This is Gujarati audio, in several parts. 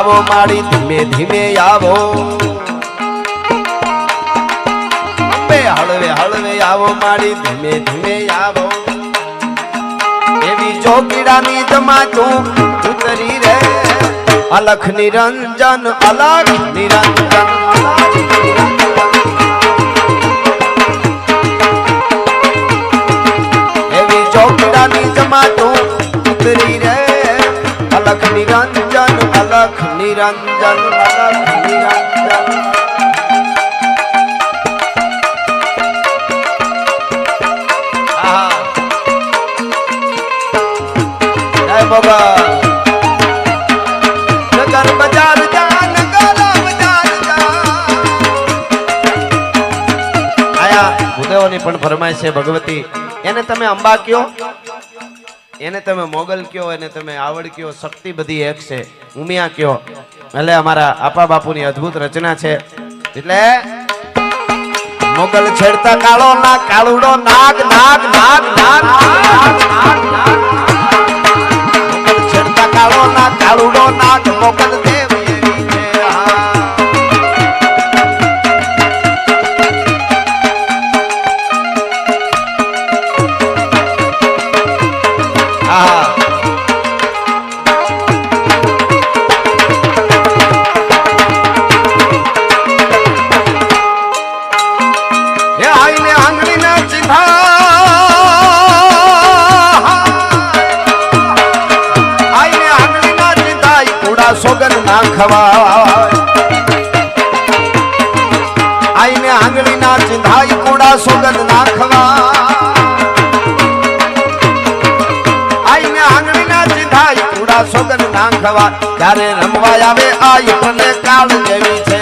આવો માડી ધીમે ધીમે આવો અંબે હળવે હળવે આવો માડી ધીમે ધીમે આવો એવી ચોકીડાની જમા તું ઉતરી રે અલખ નિરંજન અલખ નિરંજન એવી ચોકીડાની જમા તું ઉતરી રે અલખ નિરંજન અલખ નિરંજન અલખ નિરંજન જય ભગવાન નગર બજાર જા નગર બજાર જા આયા ભૂદેવોની પણ ફરમાઈશ છે ભગવતી એને તમે અંબા કયો એને તમે મોગલ કયો એને તમે આવડ કયો શક્તિ બધી એક છે ઉમિયા કયો એટલે અમારા આપા બાપુની અદ્ભુત રચના છે એટલે મોગલ છેડતા કાળો ના કાળુડો નાગ નાગ નાગ નાગ મોગલ છેડતા કાળો ના કાળુડો નાગ મોગલ દેવ એવી છે હા સોગન ના ખવાય આઈને આંગળી ના ચિંધાઈ કુડા સોગન ના ખવાય આઈને આંગળી ના ચિંધાઈ કુડા સોગન ના ખવાય ત્યારે રમવા આવે આઈ મને કાળ જેવી છે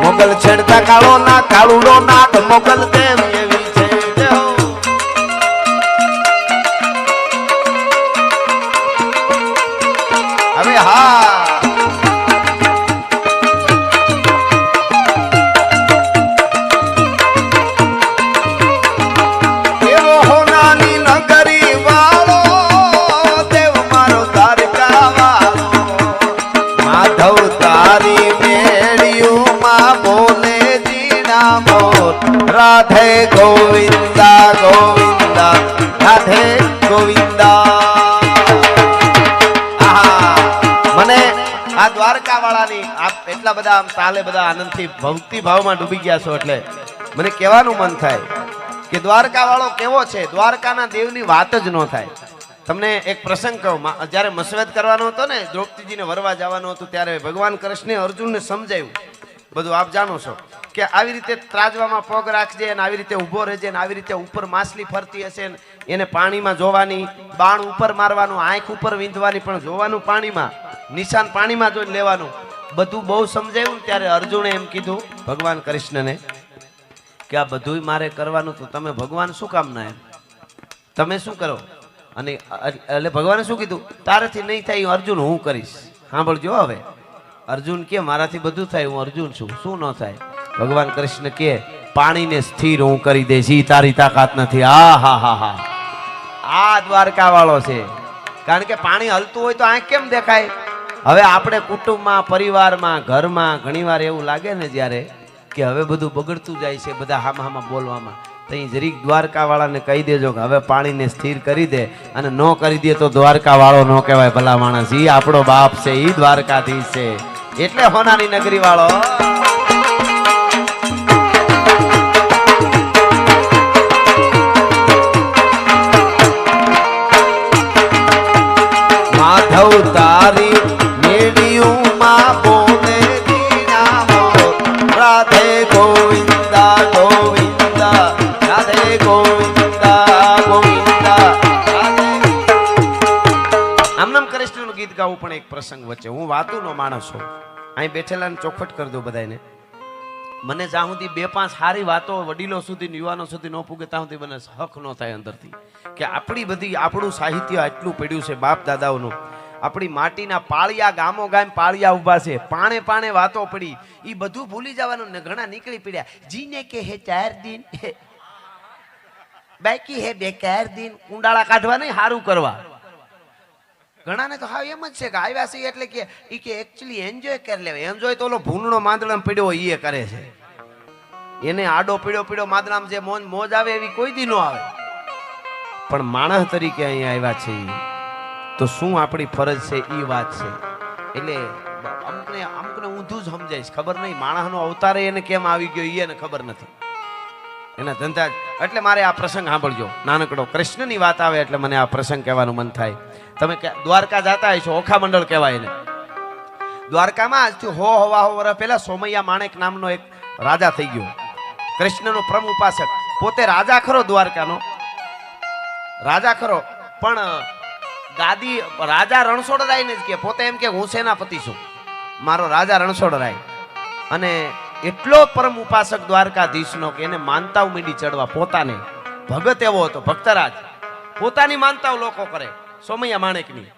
મોગલ છેડતા કાળો ના કાળુડો નાગ મોગલ દેવ એવી છે હવે હા એવો હોનાની નગરી વાળો દેવ મારો દ્વારકા વાળો માધવ તારી મેળિયું માં બોલે જીણા મોર રાધે ગોવિંદા ગોવિંદા રાધે ગોવિંદા મને આ દ્વારકા વાળાની આપ એટલા બધા આમ તાલે બધા આનંદથી ભક્તિ ભાવમાં ડૂબી ગયા છો એટલે મને કહેવાનું મન થાય કે દ્વારકા વાળો કેવો છે દ્વારકાના દેવની વાત જ ન થાય તમને એક પ્રસંગ કહું જ્યારે મસવેદ કરવાનો હતો ને દ્રૌપદીજીને વરવા જવાનું હતું ત્યારે ભગવાન કૃષ્ણે અર્જુનને સમજાવ્યું બધું આપ જાણો છો કે આવી રીતે ત્રાજવામાં પગ રાખજે અને આવી રીતે ઊભો રહેજે અને આવી રીતે ઉપર માછલી ફરતી હશે એને પાણીમાં જોવાની બાણ ઉપર મારવાનું આંખ ઉપર વીંધવાની પણ જોવાનું પાણીમાં નિશાન પાણીમાં જોઈને લેવાનું બધું બહુ સમજાયું ત્યારે અર્જુને એમ કીધું ભગવાન કૃષ્ણને કે આ બધું મારે કરવાનું તો તમે ભગવાન શું કામ ના એમ તમે શું કરો અને એટલે ભગવાને શું કીધું તારાથી નહીં થાય અર્જુન હું કરીશ સાંભળજો હવે અર્જુન કે મારાથી બધું થાય હું અર્જુન છું શું ન થાય ભગવાન કૃષ્ણ કે પાણીને સ્થિર હું કરી દઈશ ઈ તારી તાકાત નથી આ હા હા હા આ દ્વારકા વાળો છે કારણ કે પાણી હલતું હોય તો આંખ કેમ દેખાય હવે આપણે કુટુંબમાં પરિવારમાં ઘરમાં ઘણીવાર એવું લાગે ને જ્યારે કે હવે બધું બગડતું જાય છે બધા હામાં બોલવામાં તો જરીક દ્વારકા વાળાને કહી દેજો કે હવે પાણીને સ્થિર કરી દે અને ન કરી દે તો દ્વારકા વાળો ન કહેવાય ભલા માણસ ઈ આપણો બાપ છે ઈ દ્વારકાધીશ છે એટલે હોનાની નગરી વાળો માધવ તારી મેડિયું માં બોલે દીના મોર રાધે ગોવિંદા ગોવિંદા રાધે ગોવિંદા ગોવિંદા આમનામ કૃષ્ણનું ગીત ગાવું પણ એક પ્રસંગ વચ્ચે હું વાતુનો માણસ છું અહીં બેઠેલાને ચોખવટ કરી દઉં બધાને મને જ્યાં સુધી બે પાંચ સારી વાતો વડીલો સુધી યુવાનો સુધી ન પૂગે ત્યાં સુધી મને હક ન થાય અંદરથી કે આપણી બધી આપણું સાહિત્ય આટલું પડ્યું છે બાપ દાદાઓનું આપણી માટીના પાળિયા ગામો ગામ પાળિયા ઉભા છે પાણે પાણે વાતો પડી એ બધું ભૂલી જવાનું ને ઘણા નીકળી પડ્યા જીને કે હે 4 દિન બાકી હે 2 દિન કુંડાળા કાઢવા નહીં સારું કરવા ઘણાને તો હા એમ જ છે કે આવ્યા છે એટલે કે ઈ કે એકચ્યુઅલી એન્જોય કરી લેવાય. એન્જોય તો ઓલો ભૂંડનો માંદડામાં પીડ્યો હોય એ કરે છે. એને આડો પીડ્યો માંદડામાં જે મોજ આવે એવી કોઈ દી ન આવે. પણ માણસ તરીકે અહીંયા આવ્યા છે તો શું આપણી ફરજ છે એ વાત છે. એટલે અમુકને ઊંધું જ સમજાય છે, ખબર નહીં માણસનો અવતાર એને કેમ આવી ગયો એને ખબર નથી. એના ધંધા એટલે મારે આ પ્રસંગ સાંભળજો. નાનકડો કૃષ્ણની વાત આવે એટલે મને આ પ્રસંગ કહેવાનું મન થાય. તમે દ્વારકા જતા હશો, ઓખા મંડળ કહેવાય એને. દ્વારકામાં આજથી હવા વર્ષ પહેલા સોમૈયા માણેક નામનો એક રાજા થઈ ગયો. કૃષ્ણનો પરમ ઉપાસક, પોતે રાજા ખરો, દ્વારકાનો રાજા ખરો, પણ ગાદી રાજા રણછોડરાય ને જ કે પોતે એમ કે હું સેનાપતિ છું, મારો રાજા રણછોડરાય. અને એટલો પરમ ઉપાસક દ્વારકાધીશનો કે એને માનતાઓ મીંડી ચડવા. પોતાને ભગત એવો હતો, ભક્તરાજ. પોતાની માનતાઓ લોકો કરે સોમૈયા માણેકની.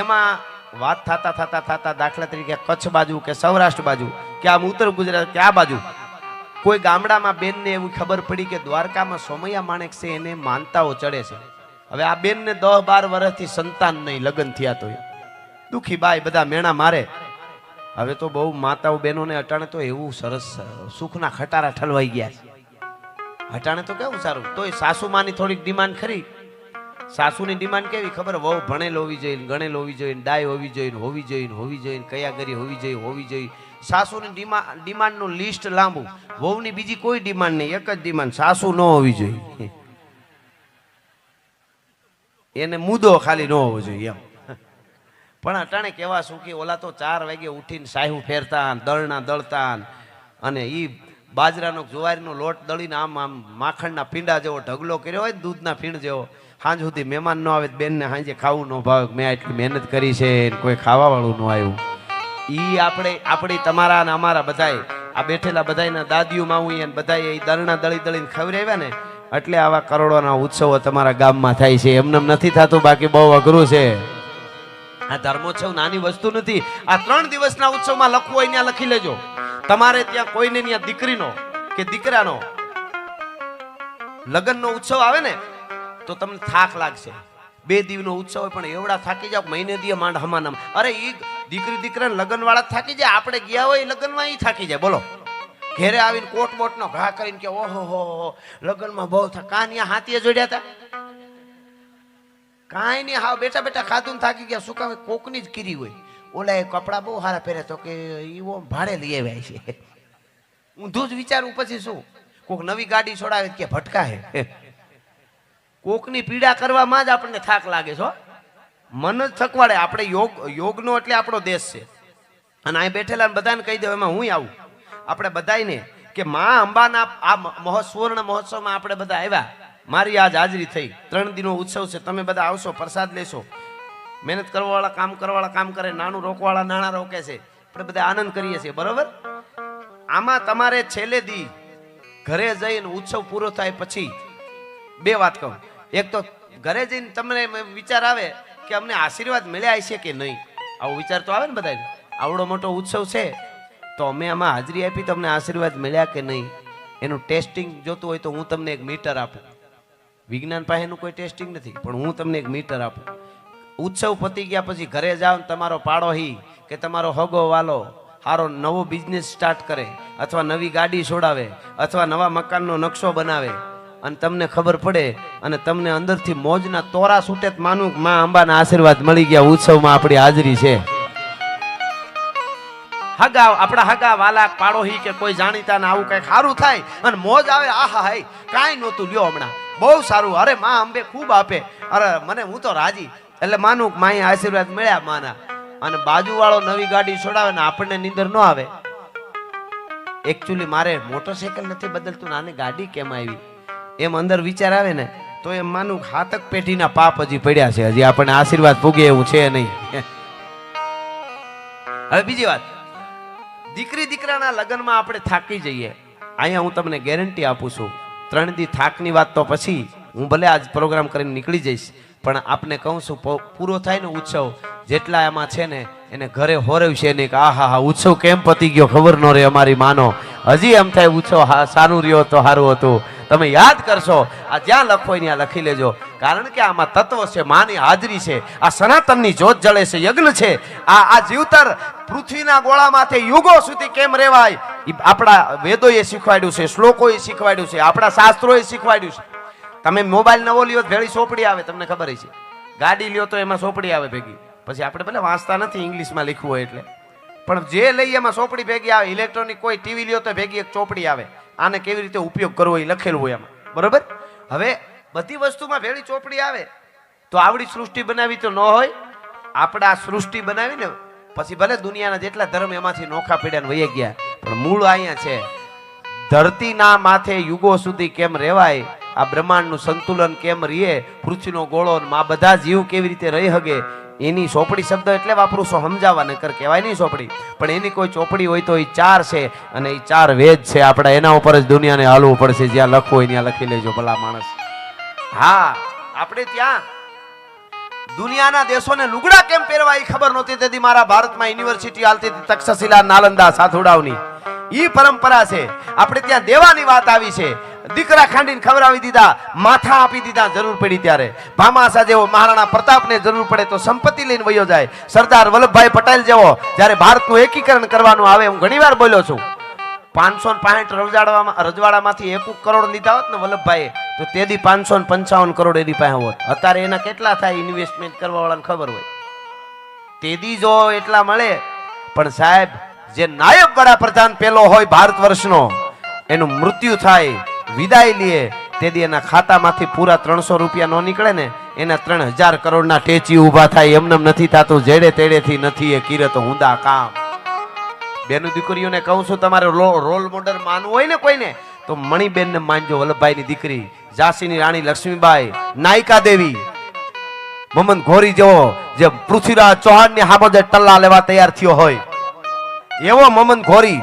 એમાં વાત થતા દાખલા તરીકે કચ્છ બાજુ કે સૌરાષ્ટ્ર બાજુ કે આમ ઉત્તર ગુજરાત કે આ બાજુ કોઈ ગામડામાં બેનને એવી ખબર પડી કે દ્વારકામાં સોમૈયા માણેક છે, એને માનતાઓ ચડે છે. હવે આ બેનને 10-12 વર્ષથી સંતાન નહીં, લગ્ન થયા તો દુખી બાઈ બધા મેણા મારે. હવે તો બહુ માતાઓ બહેનોને અટાણે તો એવું સરસ સુખના ખટારા ઠલવાઈ ગયા છે. અટાણે તો કેવું સારું. તોય સાસુમાની થોડીક ડિમાન્ડ ખરી. સાસુની ડિમાન્ડ કેવી ખબર? વહુ ભણેલ હોવી જોઈએ, ગણેલ હોવી જોઈએ, ડાય હોવી જોઈએ, કયા ગરી હોવી જોઈએ. સાસુની ડિમાન્ડનું લિસ્ટ લાંબુ. વહુની બીજી કોઈ ડિમાન્ડ નહીં, એક જ ડિમાન્ડ, સાસુ ન હોવી જોઈએ. એને મુદ્દો ખાલી ન હોવો જોઈએ એમ. પણ અટાણે કેવા સુખી. ઓલા તો 4 વાગે ઉઠીને સાહુ ફેરતા, દળના દળતા, અને ઈ બાજરાનો જુવારીનો લોટ દળીને આમ માખણના પીંડા જેવો ઢગલો કર્યો હોય, દૂધના પીંડ જેવો. સાંજ સુધી મહેમાન ન આવે, બેનને સાંજે ખાવું ન ભાવે, મેં એટલી મહેનત કરી છે, કોઈ ખાવા વાળું ન આવ્યું. ઈ આપણી તમારા અને અમારા બધાય આ બેઠેલા બધાયના દાદીઓ માવું બધા એ દળના દળીને ખવડાવ્યા ને, એટલે આવા કરોડોના ઉત્સવો તમારા ગામમાં થાય છે. એમને નથી થતું, બાકી બહુ અઘરું છે. આ ધર્મોત્સવ નાની વસ્તુ નથી. આ 3 દિવસના ઉત્સવમાં લખવું હોય ત્યાં લખી લેજો. તમારે ત્યાં કોઈને ત્યાં દીકરીનો કે દીકરાનો લગ્નનો ઉત્સવ આવે ને તો તમને થાક લાગશે. 2 દિવસનો ઉત્સવ હોય પણ એવડા થાકી જાવ, મહિને દીએ માંડ હમાનામ. અરે ઈ દીકરી દીકરા લગ્ન વાળા થાકી જાય, આપણે ગયા હોય લગ્નમાં ઈ થાકી જાય. બોલો, ઘેરે આવીને કોટ બોટનો ઘા કરીને કે ઓહો હો લગ્નમાં બહુ થા. કાનિયા હાથીએ જોડ્યા હતા? કાંઈ નહીં, હા બેઠા ખાધું થાકી ગયા. શું કામ? કોકની જ કીરી હોય. ઓલા એ કપડા બહુ સારા પહેરે તો કે ઈવો ભાડે લઈ આવ્યા છે. ઊંધું જ વિચારું પછી શું? કોક નવી ગાડી છોડાવે કે ભટકા હે. કોકની પીડા કરવામાં જ આપણને થાક લાગે છે. મન જ થકવાડે. આપણે યોગનો એટલે આપણો દેશ છે. અને અહીં બેઠેલા બધાને કહી દઉં, એમાં હું આવું. આપણે બધાને કે મા અંબાના આ સુવર્ણ મહોત્સવમાં આપણે બધા આવ્યા. મારી આજ હાજરી થઈ. 3 દિનનો ઉત્સવ છે. તમે બધા આવશો, પ્રસાદ લેશો. મહેનત કરવાવાળા કામ કરે, નાનું રોકવાળા નાણા રોકે છે. આપણે બધા આનંદ કરીએ છીએ, બરોબર? આમાં તમારે છેલ્લે દી ઘરે જઈને ઉત્સવ પૂરો થાય પછી 2 વાત કહું. એક તો ઘરે જઈને તમને વિચાર આવે કે અમને આશીર્વાદ મળ્યા છે કે નહીં. આવો વિચાર તો આવે ને બધાને. આવડો મોટો ઉત્સવ છે તો અમે આમાં હાજરી આપી, તમને આશીર્વાદ મળ્યા કે નહીં એનું ટેસ્ટિંગ જોતું હોય તો હું તમને એક મીટર આપું. વિજ્ઞાન પાસેનું કોઈ ટેસ્ટિંગ નથી, પણ હું તમને એક મીટર આપું. ઉત્સવ પતી ગયા પછી ઘરે જાઓ, તમારો પાડોશી કે તમારો હગો વાલો સારો નવો બિઝનેસ સ્ટાર્ટ કરે, અથવા નવી ગાડી છોડાવે, અથવા નવા મકાનનો નકશો બનાવે, અને તમને ખબર પડે અને તમને અંદરથી મોજના તોરા છૂટે, માનું માં અંબાના આશીર્વાદ મળી ગયા, ઉત્સવમાં આપણી હાજરી છે. આપણા હગા વાલા પાડોશી કે કોઈ જાણીતા ને આવું કઈ સારું થાય અને મોજ આવે, આહા હાય કાંઈ નહોતું લ્યો હમણાં બહુ સારું, અરે માં અંબે ખૂબ આપે, અરે મને હું તો રાજી. એટલે માનું માએ આશીર્વાદ મળ્યા માના. અને બાજુ વાળો નવી ગાડી છોડાવે ને આપણને નીંદર ન આવે. એકચ્યુઅલી મારે મોટરસાયકલ નથી બદલતું, નાની ગાડી કેમ આવી એમ અંદર વિચાર આવે ને તો એમ માનું હાતક પેઢીના પાપ હજી પડ્યા છે, હજી આપણને આશીર્વાદ પૂગે એવું છે નહીં. હવે બીજી વાત, દીકરી દીકરાના લગ્નમાં આપણે થાકી જઈએ. અહીંયા હું તમને ગેરંટી આપું છું, 3 દી થાકની વાત તો પછી હું ભલે આજ પ્રોગ્રામ કરીને નીકળી જઈશ, પણ આપને કહું છું પૂરો થાય ને ઉત્સવ, જેટલા એમાં છે ને એને ઘરે હોરવશે નહીં કે આહા હા ઉત્સવ કેમ પતી ગયો ખબર ન રહે અમારી માનો. હજી એમ થાય ઉત્સવ સારું રહ્યો તો સારું હતું. તમે યાદ કરશો, આ જ્યાં લખો ત્યાં લખી લેજો. કારણ કે આમાં તત્વ છે, માની હાજરી છે, આ સનાતનની જ્યોત જળે છે, યજ્ઞ છે. આ જીવતર પૃથ્વીના ગોળામાંથી યુગો સુધી કેમ રહેવાય આપણા વેદોએ શીખવાડ્યું છે, શ્લોકોએ શીખવાડ્યું છે, આપણા શાસ્ત્રોએ શીખવાડ્યું છે. તમે મોબાઈલ નવો લ્યો ભેળી સોપડી આવે, તમને ખબર છે. ગાડી લ્યો તો એમાં સોપડી આવે ભેગી. પછી આપણે ભલે વાંચતા નથી ઇંગ્લિશમાં લખવું હોય એટલે, પણ જે લઈ એમાં સોપડી ભેગી આવે. ઇલેક્ટ્રોનિક કોઈ ટીવી લ્યો તો ભેગી એક ચોપડી આવે, આને કેવી રીતે ઉપયોગ કરવો એ લખેલું હોય એમાં, બરોબર. હવે બધી વસ્તુમાં ભેળી ચોપડી આવે તો આવડી સૃષ્ટિ બનાવી તો ન હોય. આપણા સૃષ્ટિ બનાવીને પછી ભલે દુનિયાના જેટલા ધર્મ એમાંથી નોખા પીડ્યા વહી ગયા, પણ મૂળ અહીંયા છે. ધરતીના માથે યુગો સુધી કેમ રહેવાય, આ બ્રહ્માંડનું સંતુલન કેમ રહે, પૃથ્વીનો ગોળો આ બધા જીવ કેવી રીતે રહી શકે, એની ચોપડી શબ્દ એટલે વાપરું છો સમજાવવા, નકર કહેવાય નહીં ચોપડી. પણ એની કોઈ ચોપડી હોય તો એ 4 છે, અને એ 4 વેદ છે. આપણે એના ઉપર જ દુનિયાને હાલવું પડશે. જ્યાં લખવું હોય ત્યાં લખી લેજો ભલા માણસ. હા, આપણે ત્યાં દુનિયાના દેશોને લુગડા કેમ પહેરવા એ ખબર નહોતી. તેથી મારા ભારતમાં યુનિવર્સિટી હાલતી હતી, તક્ષશિલા, નાલંદા, સાથુડાવની. ઈ પરંપરા છે. આપણે ત્યાં દેવાની વાત આવી છે. દીકરા ખાંડીને ખવડાવી દીધા, માથા આપી દીધા જરૂર પડી ત્યારે. ભામાસા જેવો મહારાણા પ્રતાપને જરૂર પડે તો સંપત્તિ લઈને વયો જાય. સરદાર વલ્લભભાઈ પટેલ જેવો જ્યારે ભારતનું એકીકરણ કરવાનું આવે, હું ઘણીવાર બોલ્યો છું, 565 રજવાડામાંથી 1 કરોડ લીધા હોત ને વલ્લભભાઈએ, તો તેદી 555 કરોડ એની પાસે હોત. અત્યારે એના કેટલા થાય ઇન્વેસ્ટમેન્ટ કરવા વાળાને ખબર હોય. તેદી જો એટલા મળે. પણ સાહેબ, જે નાયબ વડાપ્રધાન પેલો હોય ભારત વર્ષનો, એનું મૃત્યુ થાય, વિદાય લે, તેથી એના ખાતામાંથી પૂરા 300 રૂપિયા નો નીકળે ને, એના 3000 કરોડના ટેચી ઉભા થાય. એમને નથી થતું, જેડે તેડેથી નથી એ કિરત હુંદા કામ. બેનું દીકરીઓને કહું છું, તમારે રોલ મોડલ માનવું હોય ને કોઈને, તો મણિબેન ને માનજો. વલ્લભભાઈની દીકરી, ઝાંસીની રાણી લક્ષ્મીબાઈ, નાયિકા દેવી, મમન ઘોરી જેવો જે પૃથ્વીરાજ ચૌહાણની હામોદે ટલ્લા લેવા તૈયાર થયો હોય એવો મમન ઘોરી.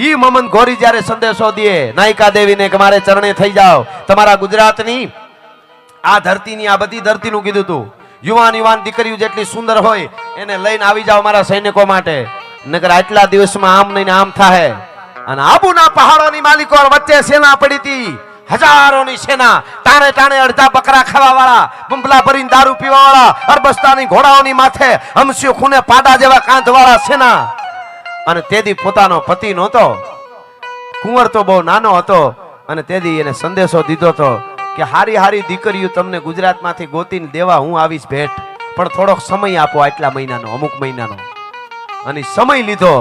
ઈ મમન ઘોરી જ્યારે સંદેશો દે નાયિકા દેવીને કે મારે ચરણે થઈ જાઓ, તમારા ગુજરાતની આ ધરતીની, આ બધી ધરતીનું કીધું તું, યુવાન દીકરીઓ જેટલી સુંદર હોય એને લઈને આવી જાઓ મારા સૈનિકો માટે, નકર આટલા દિવસમાં આમ નહીં આમ થાય. અને આબુના પહાડોની માલિકો વચ્ચે સેના પડી હતી, હજારોની સેના, ટાણે ટાણે અડધા બકરા ખાવા વાળા, બંબલા ભરીને દારૂ પીવા વાળા, અરબસ્તાની ઘોડાઓની માથે હમસ્યો ખૂને પાડા જેવા કાંધ વાળા સેના. અને તેદી પોતાનો પતિ નહોતો, કુંવર તો બહુ નાનો હતો, અને તેદી એને સંદેશો દીધો હતો કે હારી હારી દીકરીઓ તમને ગુજરાતમાંથી ગોતીને દેવા હું આવીશ ભેટ, પણ થોડોક સમય આપો, આટલા મહિનાનો, અમુક મહિનાનો. અને સમય લીધો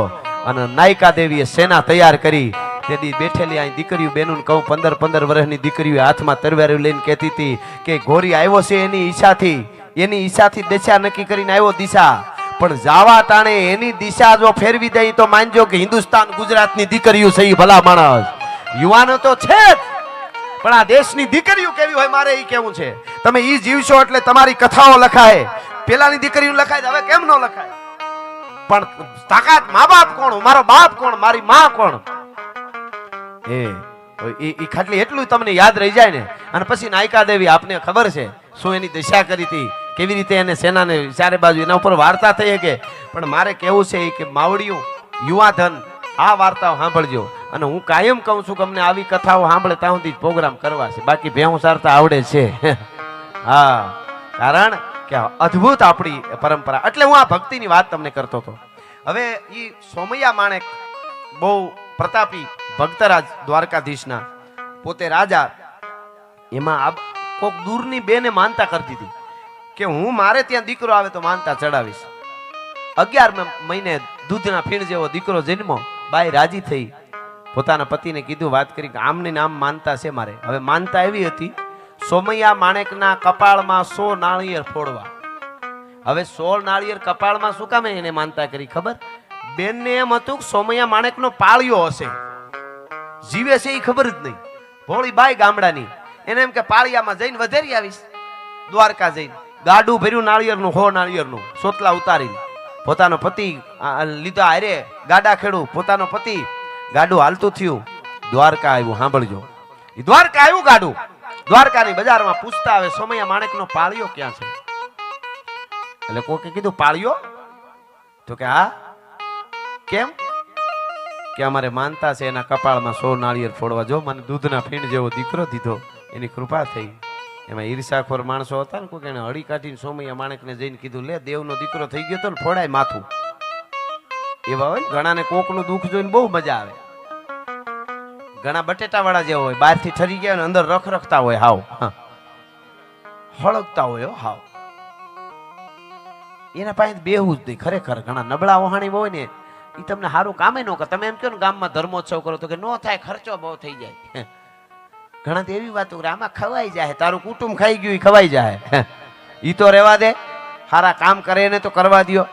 અને નાયિકા દેવીએ સેના તૈયાર કરી. તેદી બેઠેલી અહીં દીકરીઓ બેનું કહું, 15 વર્ષની દીકરીઓ હાથમાં તરવારી લઈને કહેતી હતી કે ઘોરી આવ્યો છે એની ઈચ્છાથી દિશા નક્કી કરીને આવ્યો દિશા, પણ જાવા ટાણે એની દિશા જો ફેરવી દઈ તો માનજો કે હિન્દુસ્તાન ગુજરાતની દીકરીઓ છે. ભલા માણસ, યુવાનો તો છે જ, પણ આ દેશની દીકરીઓ કેવી હોય મારે એ કેવું છે. તમે ઈ જીવશો એટલે તમારી કથાઓ લખાય. પેલાની દીકરીઓ લખાય, હવે કેમ ન લખાય? પણ તાકાત મા બાપ કોણ, મારો બાપ કોણ, મારી માં કોણ, એ ખાલી એટલું તમને યાદ રહી જાય ને. અને પછી નાયિકા દેવી, આપને ખબર છે શું એની દિશા કરી હતી, કેવી રીતે એને સેનાને ચારે બાજુ એના ઉપર વાર્તા થઈ કે. પણ મારે કેવું છે કે માવડિયું, યુવાધન, આ વાર્તાઓ સાંભળજો. અને હું કાયમ કહું છું કે અમને આવી કથાઓ સાંભળે ત્યાં સુધી પ્રોગ્રામ કરવા છે, બાકી ભેહું સારતા આવડે છે. હા, કારણ કે અદ્ભુત આપણી પરંપરા. એટલે હું આ ભક્તિની વાત તમને કરતો હતો. હવે ઈ સોમૈયા માણેક બહુ પ્રતાપી ભક્તરાજ, દ્વારકાધીશના પોતે રાજા, એમાં કોક દૂરની બેને માનતા કરતી હતી કે હું મારે ત્યાં દીકરો આવે તો માનતા ચડાવીશ. 11 મહિને દૂધના ફીણ જેવો દીકરો જન્મો. બાઈ રાજી થઈ, પોતાના પતિને કીધું, વાત કરી કે આમને નામ માનતા છે મારે. હવે માનતા એવી હતી, સોમૈયા માણેકના કપાળમાં 100 નાળિયેર ફોડવા. હવે 100 નાળિયેર કપાળમાં શું કામ એને માનતા કરી ખબર? બેનને એમ હતું કે સોમૈયા માણેકનો પાળિયો હશે, જીવે છે એ ખબર જ નહીં. ભોળી બાઈ ગામડાની, એને એમ કે પાળિયામાં જઈને વધેરી આવીશ. દ્વારકા જઈને ગાડું ભર્યું નાળિયેરનું, 100 નાળિયેરનું, સોતલા ઉતારીને પોતાનો પતિ લીધા હારે ગાડા ખેડું. પોતાનો પતિ ગાડું હાલતું થયું, દ્વારકા આવ્યું. સાંભળજો, દ્વારકા આવ્યું ગાડું. દ્વારકાની બજારમાં પૂછતા આવે, સોમૈયા માણેકનો પાળિયો ક્યાં છે? એટલે કોકે કીધું પાળિયો? તો કે હા. કેમ? કે અમારે માનતા છે એના કપાળમાં 100 નાળિયેર ફોડવા. જો મને દૂધના ફીણ જેવો દીકરો દીધો, એની કૃપા થઈ. એમાં ઈર્ષાખોર માણસો હતા ને, કોઈ એને હળી કાઢીને સોમૈયા માણેકને જઈને કીધું, લે દેવનો દીકરો થઈ ગયો તો ને, ફોડાય માથું. એવા હોય ને ઘણાને કોકનું દુઃખ જોઈને બહુ મજા આવે. ઘણા બટેટા વાળા જેવા હોય, બહારથી ઠરી ગયા ને અંદર રખરખતા હોય, હાવ હળગતા હોય હાવ. એના પાસે બેહવું જ નહીં ખરેખર. ઘણા નબળા વહાણી હોય ને એ તમને સારું કામે ન કરે. તમે એમ કહો ને ગામમાં ધર્મોત્સવ કરો તો કે નો થાય, ખર્ચો બહુ થઈ જાય. ઘણા તો એવી વાતો કરે, આમાં ખવાઈ જાય, તારું કુટુંબ ખાઈ ગયું ખવાઈ જાય. ઈ તો રહેવા દે, સારા કામ કરે એને તો કરવા દો.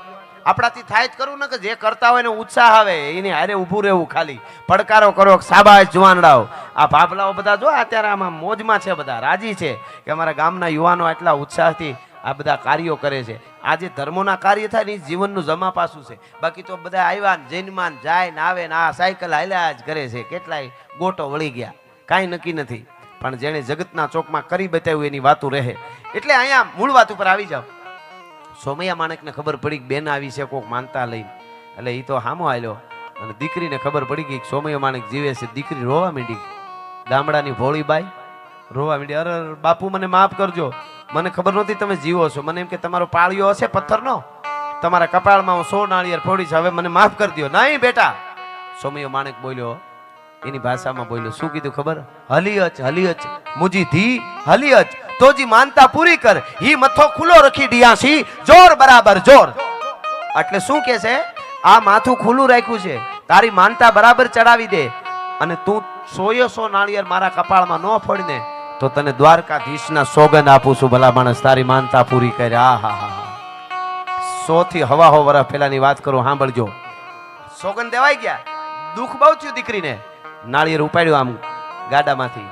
આપણાથી થાય જ કરવું ને, કે જે કરતા હોય ને ઉત્સાહ આવે એને હારે ઊભું રહેવું. ખાલી પડકારો કરો, સાબાશ જુવાનડાઓ. આ ભાભલાઓ બધા જો અત્યારે આમાં મોજમાં છે, બધા રાજી છે કે અમારા ગામના યુવાનો આટલા ઉત્સાહથી આ બધા કાર્યો કરે છે. આજે ધર્મોના કાર્ય થાય ને જીવનનું જમા પાસું છે. બાકી તો બધા આવ્યા ને જૈનમાન જાય ને આવે ને આ સાયકલ હાલ્યા જ કરે છે. કેટલાય ગોટો વળી ગયા, કાંઈ નક્કી નથી. પણ જેને જગતના ચોકમાં કરી બતાવ્યું એની વાતો રહે. એટલે અહીંયા મૂળ વાત ઉપર આવી જાવ. સોમૈયા માણેકને ખબર પડી કે બેન આવી છે કોક માનતા લઈને, એટલે એ તો હામો આવ્યો અને દીકરીને ખબર પડી ગઈ કે સોમૈયા માણેક જીવે છે. દીકરી રોવા માંડી, ગામડાની ભોળી બાઈ રોવા માંડી. અરે બાપુ મને માફ કરજો, મને ખબર નહોતી તમે જીવો છો. મને એમ કે તમારો પાળિયો હશે પથ્થરનો, તમારા કપાળમાં હું 100 નાળિયેર ફોડી છે, હવે મને માફ કરી દો. નહીં બેટા, સોમૈયો માણેક બોલ્યો, એની ભાષામાં બોલ્યો. શું કીધું ખબર? હલીઅચ હલીઅચ મુજી ધી હલીઅચ તોજી માનતા પૂરી કર, હી મથો ખુલ્લો રખી ડિયાસી જોર બરાબર જોર. એટલે શું કે છે? આ માથું ખુલ્લું રાખ્યું છે, તારી માનતા બરાબર ચડાવી દે, અને તું 100 નાળિયેર મારા કપાળમાં ન ફોડીને તો તને દ્વારકાધીશના સોગંદ આપું છું. ભલા માણસ, તારી માનતા પૂરી કરે. આ હા હા, 100 થી હવા વર્ષ પહેલાની વાત કરું, સાંભળજો. સોગંદ દેવાઈ ગયા, દુઃખ બહુ થયું દીકરીને. નાળિયેર ઉપાડ્યું આમ ગાડામાંથી,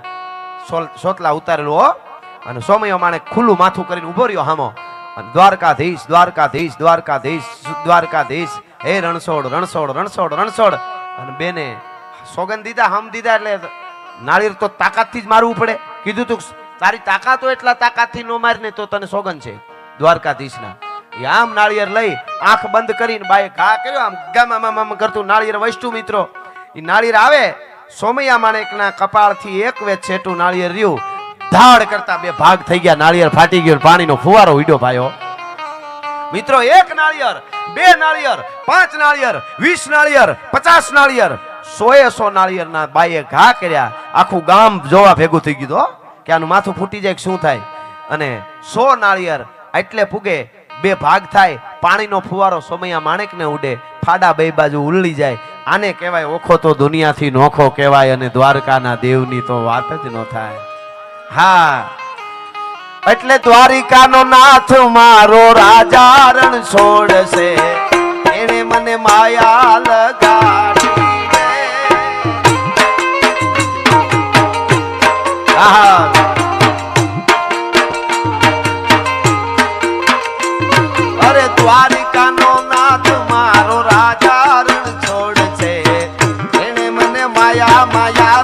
સોતલા ઉતારેલું હો, અને સોમૈયો માણેક ખુલ્લું માથું કરીને ઉભો રહ્યો હામો. અને દ્વારકાધીશ દ્વારકાધીશ દ્વારકાધીશ દ્વારકાધીશ, હે રણછોડ રણછોડ રણછોડ રણછોડ. અને બેને સોગંદ દીધા, હમ દીધા, એટલે નાળિયેર તો તાકાતથી જ મારવું પડે. કીધું તું તારી તાકાત હોય એટલા તાકાતથી નો મારને તો તને સોગંદ છે દ્વારકાધીશના. આમ નાળિયેર લઈ આંખ બંધ કરીને બાએ ઘા કર્યો, આમ ગામ કરતું નાળિયેર વસ્તુ. મિત્રો એ નાળિયેર આવે, સોમૈયા માણેકના કપાળથી એક વેચ છેટું નાળિયેર રહ્યું, ધાડ કરતા 2 ભાગ થઈ ગયા. નાળિયેર ફાટી ગયો, પાણીનો ફુવારો ઉડ્યો ભાઈઓ. મિત્રો 1 નાળિયેર, 2 નાળિયેર, 5 નાળિયેર, 20 નાળિયેર, 50 નાળિયેર, 100 નાળિયેરના બાઈએ ઘા કર્યા. આખું ગામ જોવા ભેગું થઈ ગયું કે આનું માથું ફૂટી જાય શું થાય. અને 100 નાળિયેર એટલે પૂગે, 2 ભાગ થાય, પાણીનો ફુવારો સોમૈયા માણેકને ઉડે, ફાડા 2 બાજુ ઉલળી જાય. આને કહેવાય ઓખો તો દુનિયાથી નોખો કહેવાય, અને દ્વારકાના દેવની તો વાત જ ન થાય. હા, એટલે દ્વારિકાનો નાથ મારો રાજા રણછોડ છે, એને મને માયા લગાડી. અરે દ્વારિકાનો નાથ મારો રાજા રણછોડ છે, એને મને માયા માયા